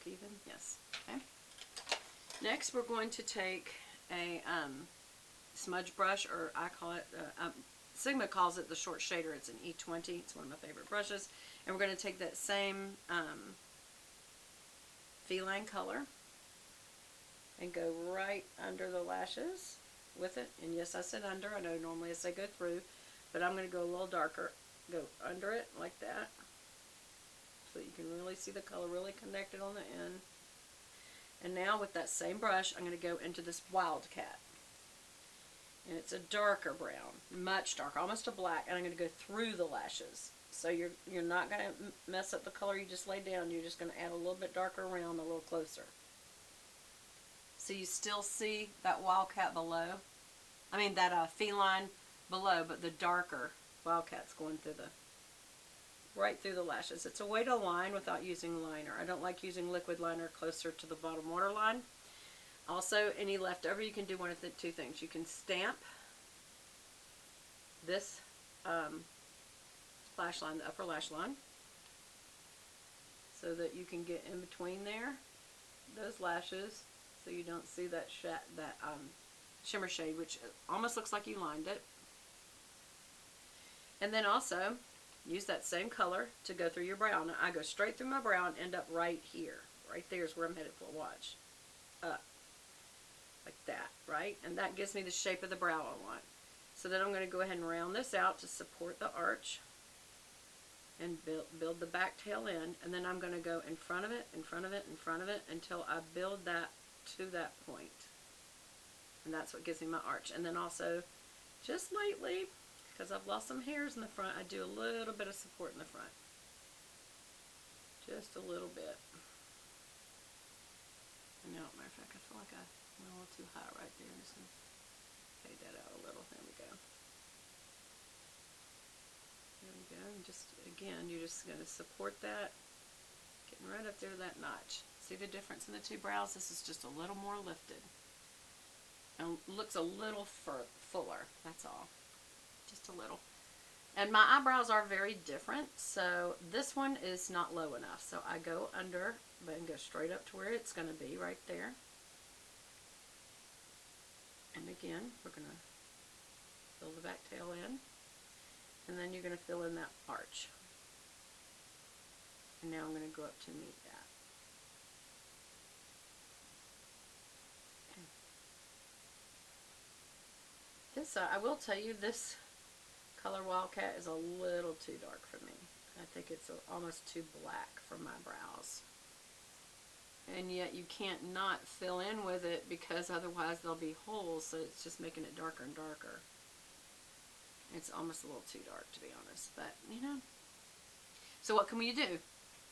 even? Yes. Okay. Next, we're going to take a smudge brush, or I call it, Sigma calls it the short shader. It's an E20. It's one of my favorite brushes. And we're going to take that same feline color and go right under the lashes with it. And yes, I said under. I know normally I say go through, but I'm going to go a little darker. Go under it like that, so you can really see the color really connected on the end. And now with that same brush, I'm going to go into this Wildcat. And it's a darker brown, much darker, almost a black, and I'm going to go through the lashes. So you're not going to mess up the color you just laid down. You're just going to add a little bit darker around, a little closer. So you still see that Wildcat below. I mean that feline below, but the darker Wildcat's going through right through the lashes. It's a way to line without using liner. I don't like using liquid liner closer to the bottom waterline. Also, any leftover, you can do one of the two things. You can stamp this lash line, the upper lash line, so that you can get in between there, those lashes, so you don't see that shimmer shade, which almost looks like you lined it. And then also, use that same color to go through your brow. Now, I go straight through my brow and end up right here. Right there is where I'm headed for. Watch. Up. Like that, right? And that gives me the shape of the brow I want. So then I'm going to go ahead and round this out to support the arch and build the back tail in. And then I'm going to go in front of it, in front of it, in front of it until I build that to that point. And that's what gives me my arch. And then also, just lightly, because I've lost some hairs in the front, I do a little bit of support in the front. Just a little bit. No, matter of fact, I feel like I went a little too high right there. I'm just going to fade that out a little. There we go. There we go. And just, again, you're just going to support that. Getting right up there to that notch. See the difference in the two brows? This is just a little more lifted. And looks a little fuller. That's all. Just a little. And my eyebrows are very different, so this one is not low enough. So I go under, but go straight up to where it's going to be, right there. And again, we're going to fill the back tail in. And then you're going to fill in that arch. And now I'm going to go up to meet that. Okay. This, I will tell you, this color Wildcat is a little too dark for me. I think it's almost too black for my brows. And yet you can't not fill in with it, because otherwise there'll be holes, so it's just making it darker and darker. It's almost a little too dark, to be honest, but you know. So what can you do?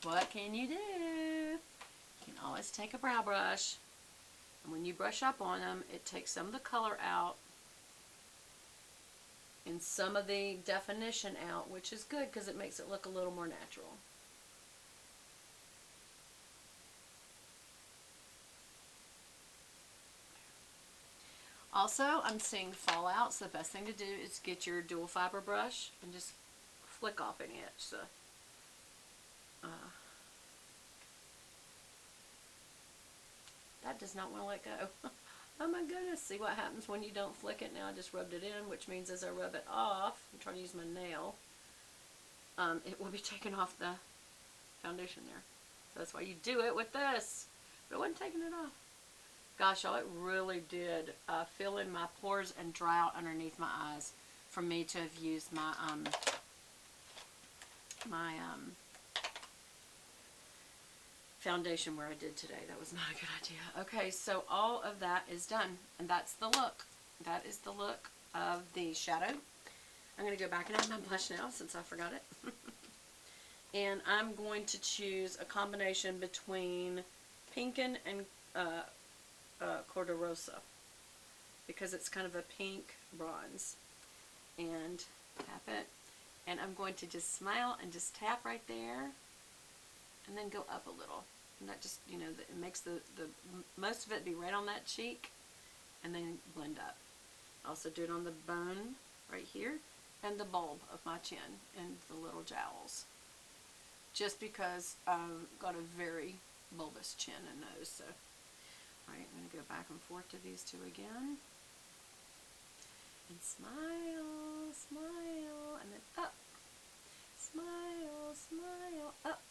What can you do? You can always take a brow brush, and when you brush up on them, it takes some of the color out and some of the definition out, which is good because it makes it look a little more natural. Also, I'm seeing fallout, so the best thing to do is get your dual fiber brush and just flick off any edge. So, that does not want to let go. Oh my goodness, see what happens when you don't flick it. Now I just rubbed it in, which means as I rub it off, I'm trying to use my nail, it will be taking off the foundation there. So that's why you do it with this. But it wasn't taking it off. Gosh, y'all, it really did fill in my pores and dry out underneath my eyes for me to have used my foundation where I did today. That was not a good idea. Okay, so all of that is done, and that's the look. That is the look of the shadow. I'm going to go back and add my blush now since I forgot it. And I'm going to choose a combination between Pinkin and Corderosa, because it's kind of a pink bronze. And tap it, and I'm going to just smile and just tap right there, and then go up a little. And that just, you know, it makes the most of it be right on that cheek, and then blend up. Also do it on the bone right here, and the bulb of my chin, and the little jowls. Just because I've got a very bulbous chin and nose. So, alright, I'm going to go back and forth to these two again. And smile, smile, and then up. Smile, smile, up.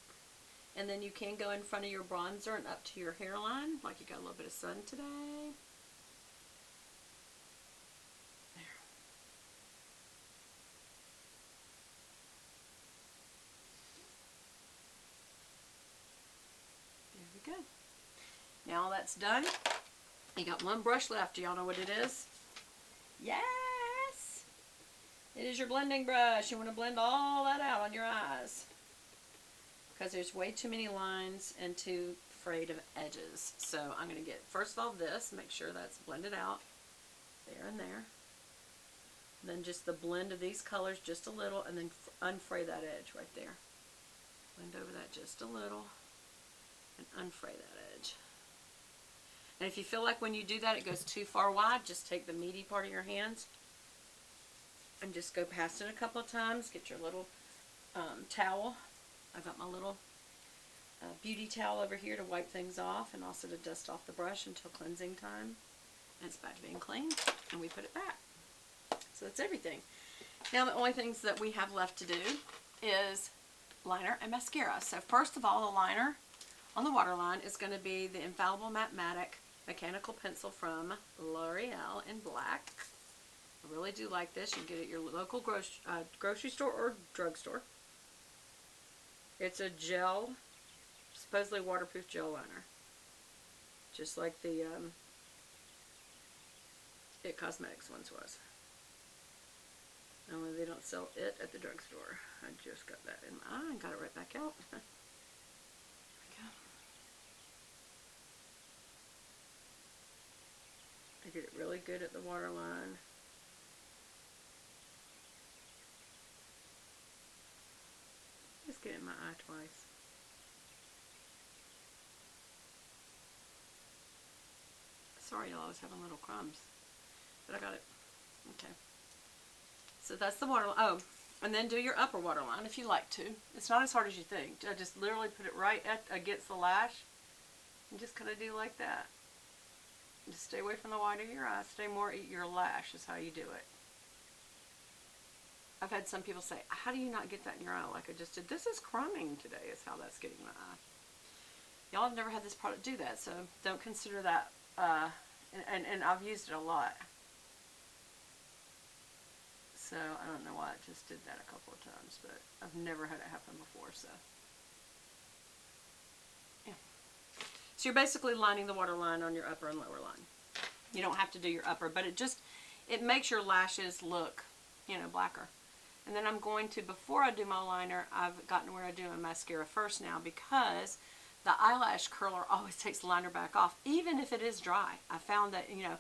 And then you can go in front of your bronzer and up to your hairline, like you got a little bit of sun today. There. Very good. Now that's done. You got one brush left. Do y'all know what it is? Yes! It is your blending brush. You want to blend all that out on your eyes, because there's way too many lines and too frayed of edges. So I'm going to get, first of all, this, make sure that's blended out there and there. And then just the blend of these colors just a little, and then unfray that edge right there. Blend over that just a little and unfray that edge. And if you feel like when you do that it goes too far wide, just take the meaty part of your hands and just go past it a couple of times. Get your little towel. I've got my little beauty towel over here to wipe things off and also to dust off the brush until cleansing time. And it's back to being clean, and we put it back. So that's everything. Now the only things that we have left to do is liner and mascara. So first of all, the liner on the Waterline is going to be the Infallible Matte Mechanical Pencil from L'Oreal in black. I really do like this. You can get it at your local grocery store or drugstore. It's a gel, supposedly waterproof gel liner. Just like the It Cosmetics ones was. Only they don't sell it at the drugstore. I just got that in my eye and got it right back out. There we go. I get it really good at the Waterline. Just get it in my eye twice. Sorry, y'all, I was having little crumbs. But I got it. Okay. So that's the Waterline. Oh, and then do your upper Waterline if you like to. It's not as hard as you think. I just literally put it right against the lash. And just kind of do like that. Just stay away from the white of your eye. Stay more at your lash is how you do it. I've had some people say, how do you not get that in your eye like I just did? This is crumbing today is how that's getting my eye. Y'all have never had this product do that, so don't consider that, and I've used it a lot. So I don't know why I just did that a couple of times, but I've never had it happen before, so. Yeah. So you're basically lining the Waterline on your upper and lower line. You don't have to do your upper, but it makes your lashes look, you know, blacker. And then I'm going to, before I do my liner, I've gotten where I do my mascara first now, because the eyelash curler always takes the liner back off, even if it is dry. I found that, you know,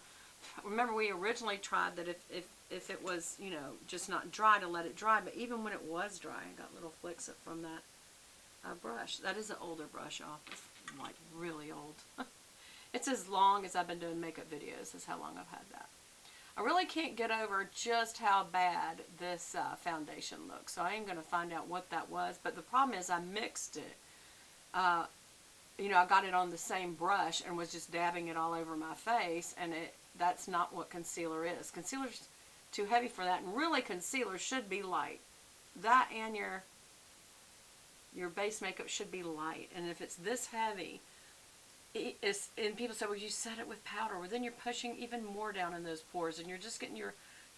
remember we originally tried that if it was, you know, just not dry, to let it dry, but even when it was dry, I got little flicks from that brush. That is an older brush, y'all. It's like really old. It's as long as I've been doing makeup videos is how long I've had that. I really can't get over just how bad this foundation looks, so I am going to find out what that was. But the problem is I mixed it. You know, I got it on the same brush and was just dabbing it all over my face, and that's not what concealer is. Concealer's too heavy for that, and really concealer should be light. That and your base makeup should be light, and if it's this heavy, and people say, well, you set it with powder. Well, then you're pushing even more down in those pores, and you're just getting your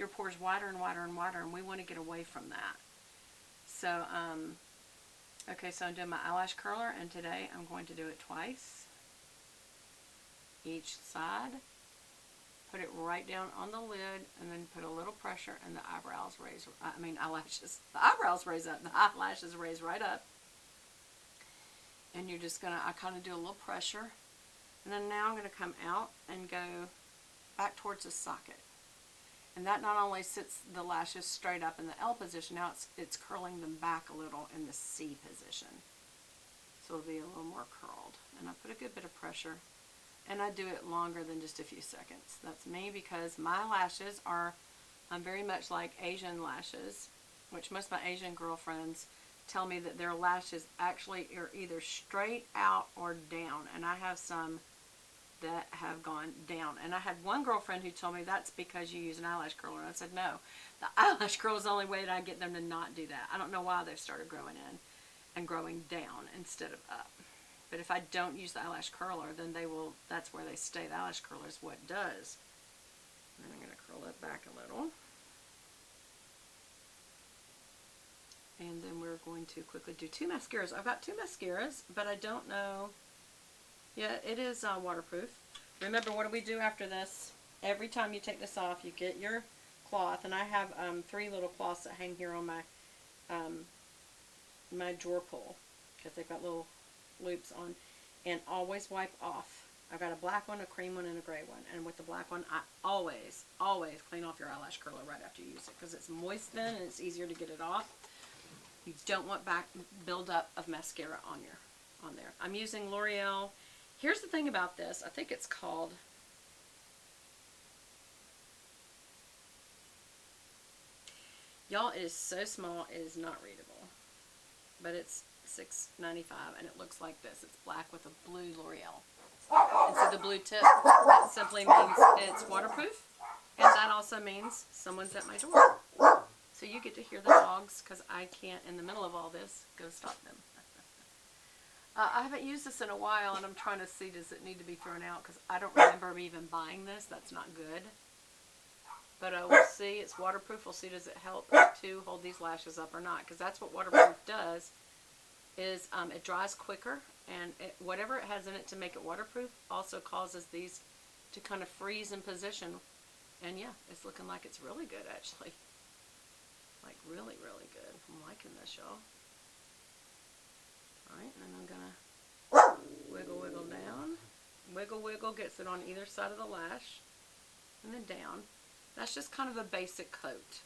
pores wider and wider and wider, and we want to get away from that. So, okay, so I'm doing my eyelash curler, and today I'm going to do it twice. Each side. Put it right down on the lid, and then put a little pressure, and the eyebrows raise, eyelashes. The eyebrows raise up, the eyelashes raise right up. And you're just gonna, I kind of do a little pressure. And then now I'm going to come out and go back towards the socket. And that not only sits the lashes straight up in the L position, now it's curling them back a little in the C position. So it'll be a little more curled. And I put a good bit of pressure. And I do it longer than just a few seconds. That's me, because my lashes are very much like Asian lashes, which most of my Asian girlfriends, tell me that their lashes actually are either straight out or down. And I have some that have gone down. And I had one girlfriend who told me that's because you use an eyelash curler. And I said, no, the eyelash curler is the only way that I get them to not do that. I don't know why they've started growing in and growing down instead of up. But if I don't use the eyelash curler, then they will, that's where they stay. The eyelash curler is what it does. And I'm going to curl it back a little. And then we're going to quickly do 2 mascaras. I've got 2 mascaras, but I don't know. Yeah, it is waterproof. Remember, what do we do after this? Every time you take this off, you get your cloth. And I have 3 little cloths that hang here on my my drawer pull, because they've got little loops on. And always wipe off. I've got a black one, a cream one, and a gray one. And with the black one, I always clean off your eyelash curler right after you use it, because it's moist then and it's easier to get it off. You don't want back buildup of mascara on there. I'm using L'Oreal. Here's the thing about this. I think it's called, y'all, it is so small it is not readable. But it's $6.95 and it looks like this. It's black with a blue L'Oreal. And so the blue tip, that simply means it's waterproof. And that also means someone's at my door. So you get to hear the dogs, because I can't, in the middle of all this, go stop them. I haven't used this in a while, and I'm trying to see, does it need to be thrown out? Because I don't remember me even buying this. That's not good. But we'll see. It's waterproof. We'll see, does it help to hold these lashes up or not? Because that's what waterproof does, is it dries quicker. And whatever it has in it to make it waterproof also causes these to kind of freeze in position. And yeah, it's looking like it's really good, actually. Like really, really good. I'm liking this, y'all. Alright, and then I'm going to wiggle down. Wiggle, gets it on either side of the lash. And then down. That's just kind of a basic coat.